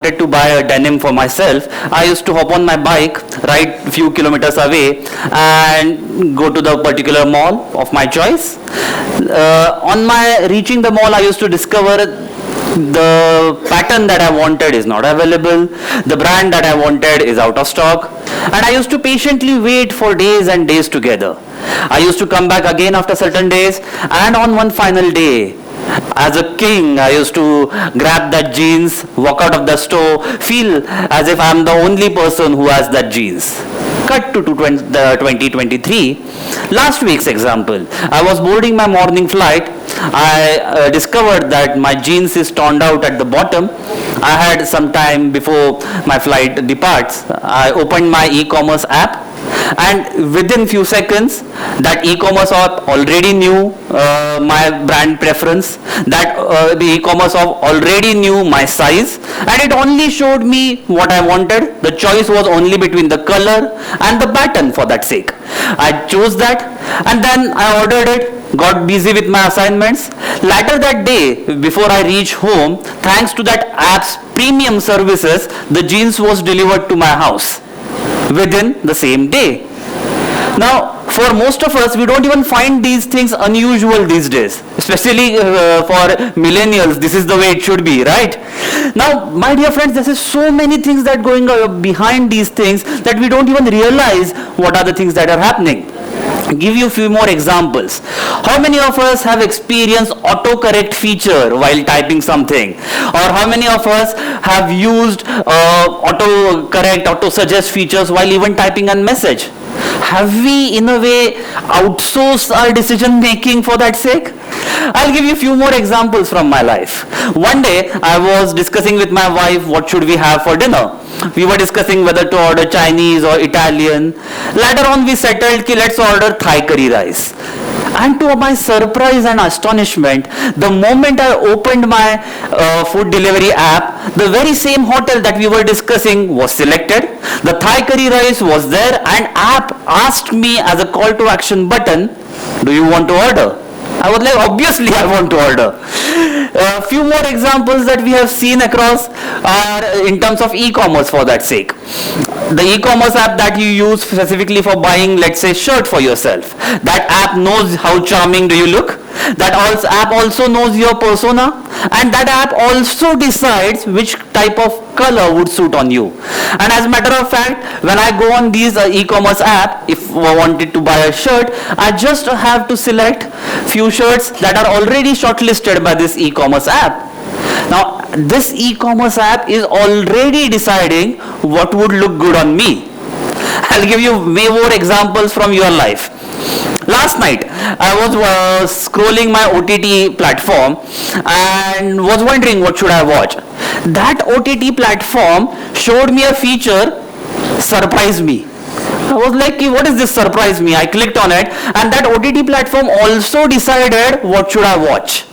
wanted to buy a denim for myself, I used to hop on my bike, ride a few kilometers away, and go to the particular mall of my choice. On my reaching the mall, I used to discover the pattern that I wanted is not available, the brand that I wanted is out of stock, and I used to patiently wait for days and days together. I used to come back again after certain days, and on one final day, as a king, I used to grab that jeans, walk out of the store, feel as if I'm the only person who has that jeans. Cut to 2023. Last week's example. I was boarding my morning flight. I discovered that my jeans is torn out at the bottom. I had some time before my flight departs. I opened my e-commerce app, and within few seconds that e-commerce app already knew my brand preference, that the e-commerce app already knew my size, and it only showed me what I wanted. The choice was only between the color and the pattern. For that sake, I chose that, and then I ordered it, got busy with my assignments. Later that day, before I reached home, thanks to that app's premium services, the jeans was delivered to my house within the same day. Now, for most of us, we don't even find these things unusual these days, especially for millennials. This is the way it should be, right? Now, my dear friends, there is so many things that going behind these things that we don't even realize what are the things that are happening. Give you a few more examples. How many of us have experienced autocorrect feature while typing something? Or how many of us have used autocorrect, auto-suggest features while even typing a message? Have we in a way outsourced our decision making for that sake? I'll give you a few more examples from my life. One day I was discussing with my wife what should we have for dinner. We were discussing whether to order Chinese or Italian. Later on we settled that let's order Thai curry rice. And to my surprise and astonishment, the moment I opened my food delivery app, the very same hotel that we were discussing was selected. The Thai curry rice was there, and app asked me as a call to action button, do you want to order? I was like, obviously I want to order. A few more examples that we have seen across are in terms of e-commerce for that sake. The e-commerce app that you use specifically for buying, let's say, shirt for yourself. That app knows how charming do you look. That app also knows your persona, and that app also decides which type of color would suit on you. And as a matter of fact, when I go on these e-commerce app, if I wanted to buy a shirt, I just have to select few shirts that are already shortlisted by this e-commerce app. Now, this e-commerce app is already deciding what would look good on me. I'll give you way more examples from your life. Last night, I was scrolling my OTT platform and was wondering what should I watch. That OTT platform showed me a feature, surprised me. I was like, what is this surprise me? I clicked on it, and that OTT platform also decided what should I watch.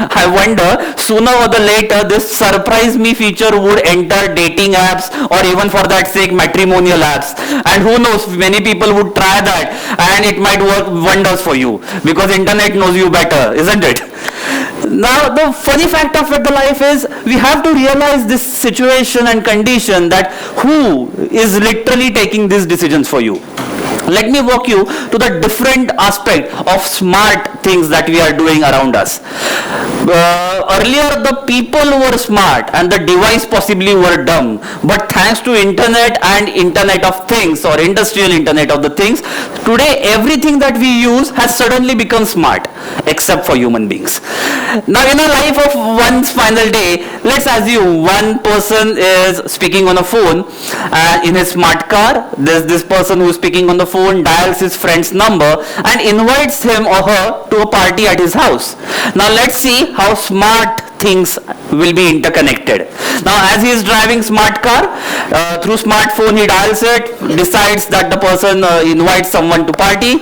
I wonder, sooner or the later, this surprise me feature would enter dating apps, or even for that sake, matrimonial apps. And who knows, many people would try that, and it might work wonders for you, because internet knows you better, isn't it? Now, the funny fact of the life is, we have to realize this situation and condition that who is literally taking these decisions for you. Let me walk you to the different aspect of smart things that we are doing around us. Earlier, the people were smart and the device possibly were dumb. But thanks to internet and internet of things, or industrial internet of the things, today everything that we use has suddenly become smart, except for human beings. Now, in a life of one's final day, let's assume one person is speaking on a phone in his smart car. There's this person who's speaking on the phone, dials his friend's number and invites him or her to a party at his house. Now let's see how smart things will be interconnected. Now, as he is driving smart car, through smartphone he dials it, decides that the person invites someone to party.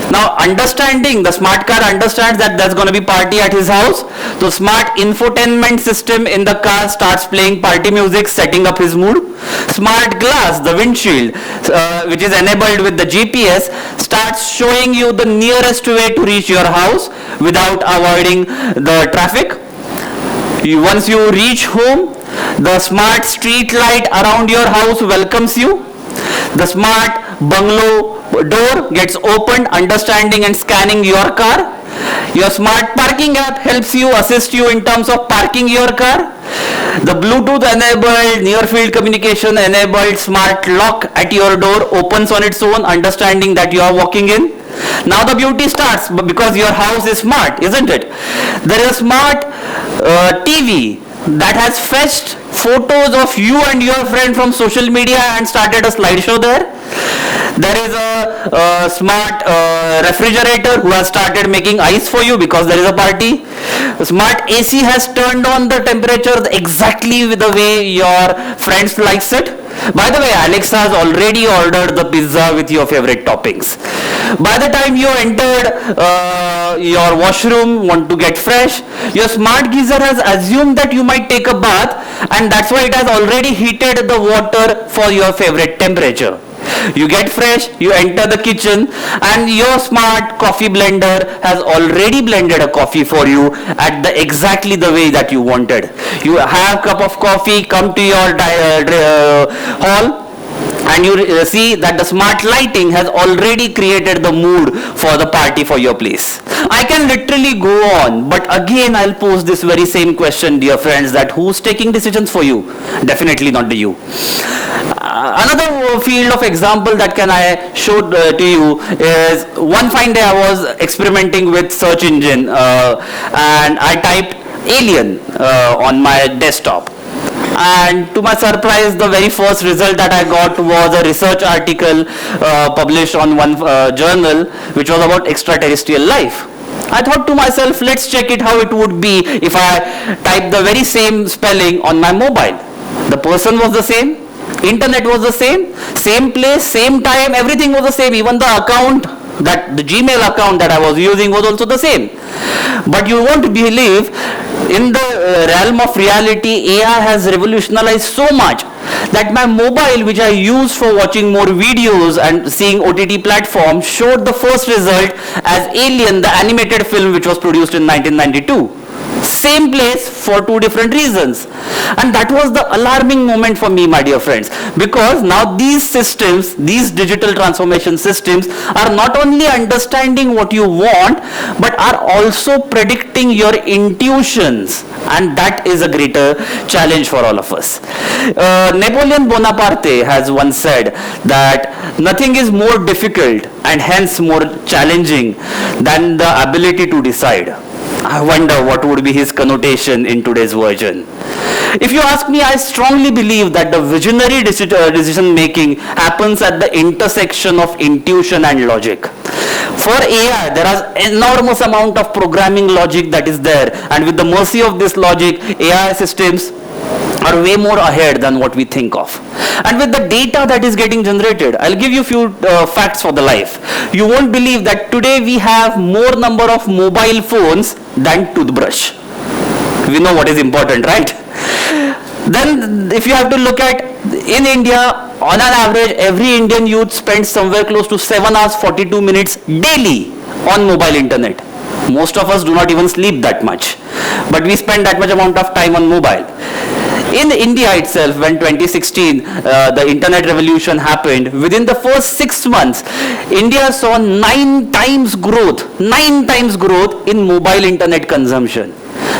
Now, understanding, the smart car understands that there's going to be party at his house. So smart infotainment system in the car starts playing party music, setting up his mood. Smart glass, the windshield, which is enabled with the GPS, starts showing you the nearest way to reach your house without avoiding the traffic. Once you reach home, The smart street light around your house welcomes you. The smart bungalow door gets opened, understanding and scanning your car. Your smart parking app helps you, assist you in terms of parking your car. The Bluetooth enabled, near field communication enabled smart lock at your door opens on its own, understanding that you are walking in. Now the beauty starts, because your house is smart, isn't it? There is a smart TV that has fetched photos of you and your friend from social media and started a slideshow there. There is a smart refrigerator who has started making ice for you because there is a party. The smart AC has turned on the temperature exactly with the way your friends likes it. By the way, Alexa has already ordered the pizza with your favorite toppings. By the time you entered your washroom, want to get fresh, your smart geyser has assumed that you might take a bath, and that's why it has already heated the water for your favorite temperature. You get fresh, you enter the kitchen, and your smart coffee blender has already blended a coffee for you at exactly the way that you wanted. You have a cup of coffee, come to your hall, and you see that the smart lighting has already created the mood for the party for your place. I can literally go on, but again I'll pose this very same question, dear friends, that who's taking decisions for you? Definitely not you. Another field of example that can I show to you is one fine day I was experimenting with search engine and I typed alien on my desktop. And to my surprise, the very first result that I got was a research article published on one journal which was about extraterrestrial life. I thought to myself, let's check it how it would be if I type the very same spelling on my mobile. The person was the same, internet was the same place, same time, everything was the same, even the account, that the Gmail account that I was using was also the same. But you won't believe, in the realm of reality, AI has revolutionized so much that my mobile, which I use for watching more videos and seeing OTT platforms, showed the first result as Alien, the animated film which was produced in 1992. Same place for two different reasons. And that was the alarming moment for me, my dear friends, because now these systems, these digital transformation systems, are not only understanding what you want, but are also predicting your intuitions, and that is a greater challenge for all of us. Napoleon Bonaparte has once said that nothing is more difficult and hence more challenging than the ability to decide. I wonder what would be his connotation in today's version. If you ask me, I strongly believe that the visionary decision making happens at the intersection of intuition and logic. For AI, there is enormous amount of programming logic that is there, and with the mercy of this logic, AI systems are way more ahead than what we think of. And with the data that is getting generated, I'll give you a few facts for the life. You won't believe that today we have more number of mobile phones than toothbrush. We know what is important, right? Then if you have to look at, in India, on an average, every Indian youth spends somewhere close to 7 hours 42 minutes daily on mobile internet. Most of us do not even sleep that much, but we spend that much amount of time on mobile. In India itself, when 2016, the internet revolution happened, within the first 6 months, India saw 9 times growth in mobile internet consumption.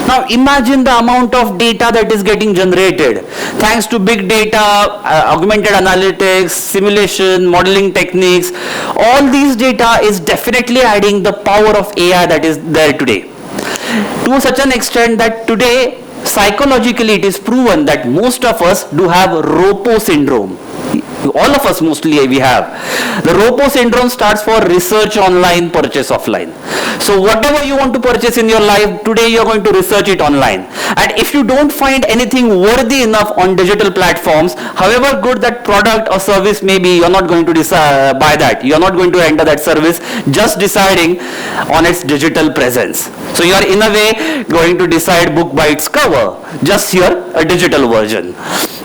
Now imagine the amount of data that is getting generated thanks to big data, augmented analytics, simulation, modeling techniques. All these data is definitely adding the power of AI that is there today. To such an extent that today, psychologically it is proven that most of us do have ROPO syndrome. All of us mostly we have. The ROPO syndrome starts for research online, purchase offline. So whatever you want to purchase in your life, today you are going to research it online. And if you don't find anything worthy enough on digital platforms, however good that product or service may be, you are not going to buy that. You are not going to enter that service, just deciding on its digital presence. So you are in a way going to decide book by its cover. just here a digital version.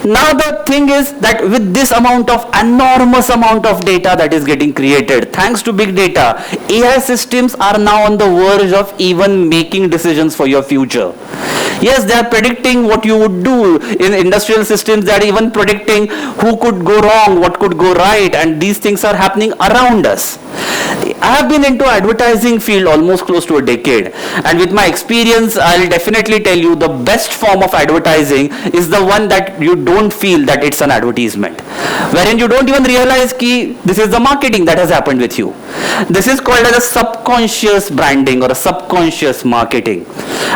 Now the thing is that with this enormous amount of data that is getting created, thanks to big data, AI systems are now on the verge of even making decisions for your future. Yes, they are predicting what you would do. In industrial systems, they are even predicting who could go wrong, what could go right, and these things are happening around us. I have been into advertising field almost close to a decade, and with my experience, I'll definitely tell you the best form of advertising is the one that you don't feel that it's an advertisement, wherein you don't even realize ki this is the marketing that has happened with you. This is called as a subconscious branding or a subconscious marketing.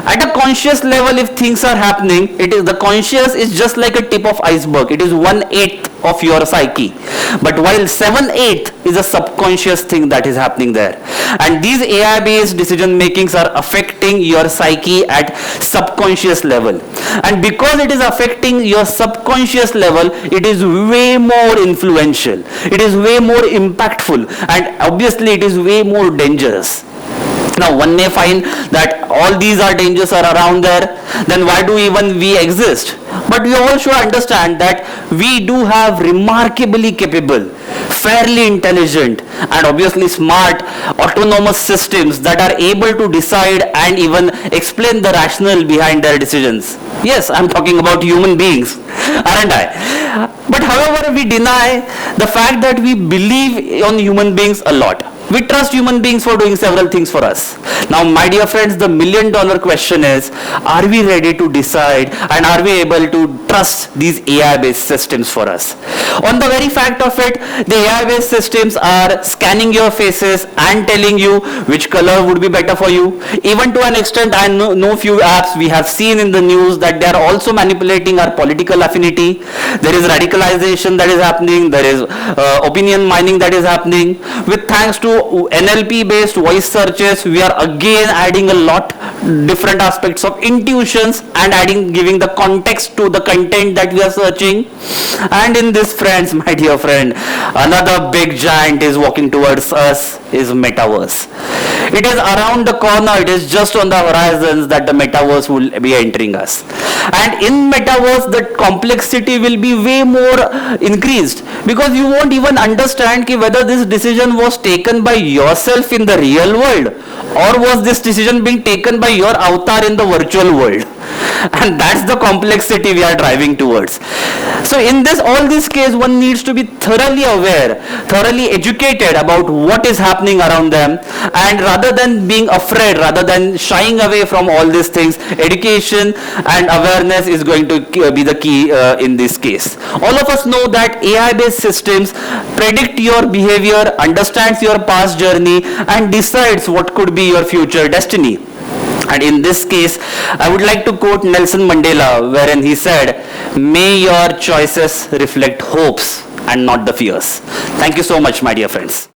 At a conscious level, if things are happening, it is the conscious is just like a tip of iceberg. It is 1/8 of your psyche, but while 7/8 is a subconscious thing that is happening there, and these AI based decision makings are affecting your psyche at subconscious level, and because it is affecting your subconscious level, it is way more influential, it is way more impactful, and obviously it is way more dangerous. Now one may find that all these are dangers are around there, then why do even we exist? But we all should understand that we do have remarkably capable, fairly intelligent, and obviously smart autonomous systems that are able to decide and even explain the rationale behind their decisions. Yes, I'm talking about human beings, aren't I? But however, we deny the fact that we believe on human beings a lot. We trust human beings for doing several things for us. Now, my dear friends, the $1,000,000 question is, are we ready to decide and are we able to trust these AI-based systems for us? On the very fact of it, the AI-based systems are scanning your faces and telling you which color would be better for you. Even to an extent, I know few apps we have seen in the news that they are also manipulating our political affinity. There is radicalization that is happening. There is opinion mining that is happening. With thanks to NLP based voice searches, we are again adding a lot different aspects of intuitions and giving the context to the content that we are searching. And in this, friends, my dear friend, another big giant is walking towards us, is metaverse. It is around the corner, it is just on the horizons that the metaverse will be entering us. And in metaverse, the complexity will be way more increased, because you won't even understand whether this decision was taken by yourself in the real world or was this decision being taken by your avatar in the virtual world. And that's the complexity we are driving towards. So in all this case, one needs to be thoroughly aware, thoroughly educated about what is happening around them, and rather than being afraid, rather than shying away from all these things, education and awareness is going to be the key in this case. All of us know that AI-based systems predict your behavior, understands your past journey, and decides what could be your future destiny. And in this case, I would like to quote Nelson Mandela, wherein he said, "May your choices reflect hopes and not the fears." Thank you so much, my dear friends.